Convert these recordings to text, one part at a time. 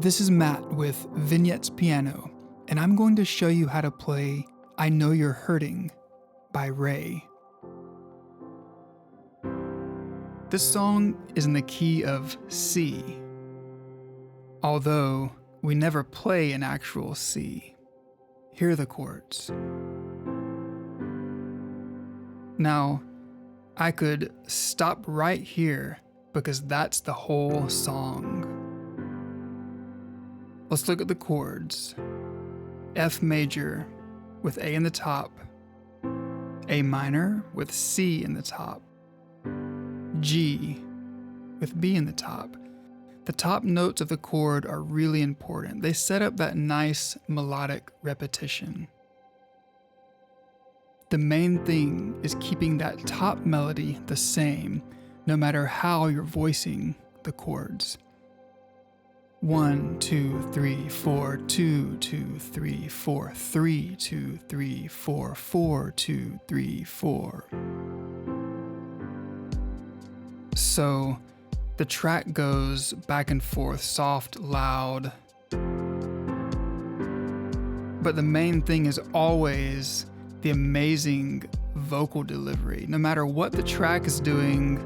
This is Matt with Vignettes Piano, and I'm going to show you how to play I Know You're Hurting by Raye. This song is in the key of C, although we never play an actual C. Here are the chords. Now, I could stop right here because that's the whole song. Let's look at the chords. F major with A in the top, A minor with C in the top, G with B in the top. The top notes of the chord are really important. They set up that nice melodic repetition. The main thing is keeping that top melody the same, no matter how you're voicing the chords. 1, 2, 3, 4, 2, 2, 3, 4, 3, 2, 3, 4, 4, 2, 3, 4. So the track goes back and forth, soft, loud. But the main thing is always the amazing vocal delivery. No matter what the track is doing,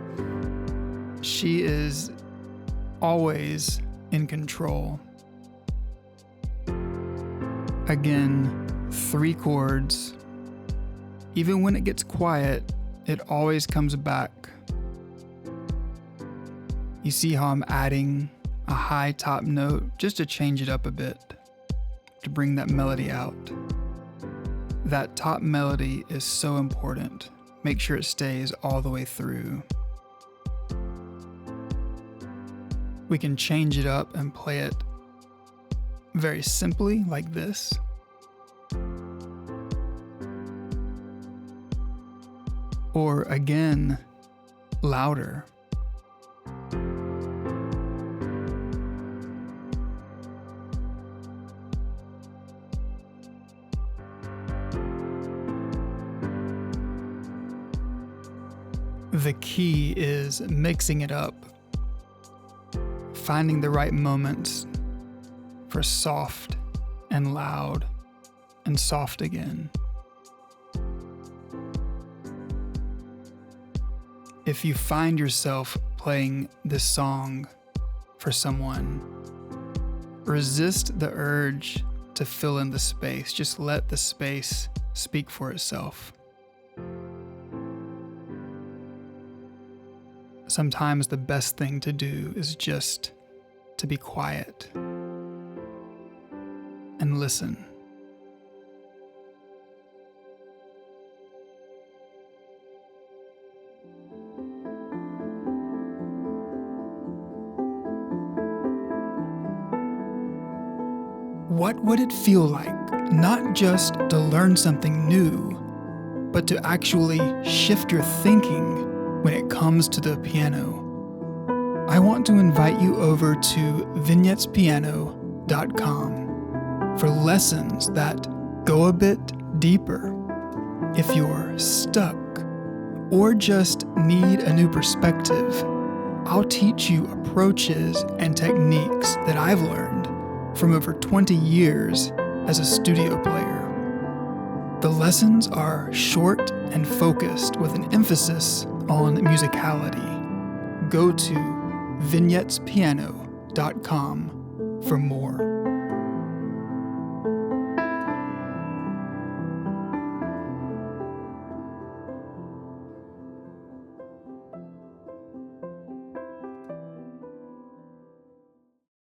she is always in control. Again, 3 chords. Even when it gets quiet, it always comes back. You see how I'm adding a high top note just to change it up a bit, to bring that melody out. That top melody is so important. Make sure it stays all the way through. We can change it up and play it very simply like this. Or again, louder. The key is mixing it up, finding the right moments for soft and loud and soft again. If you find yourself playing this song for someone, resist the urge to fill in the space. Just let the space speak for itself. Sometimes the best thing to do is just to be quiet and listen. What would it feel like not just to learn something new, but to actually shift your thinking when it comes to the piano? I want to invite you over to vignettspiano.com for lessons that go a bit deeper. If you're stuck or just need a new perspective, I'll teach you approaches and techniques that I've learned from over 20 years as a studio player. The lessons are short and focused with an emphasis on musicality. Go to vignettspiano.com for more.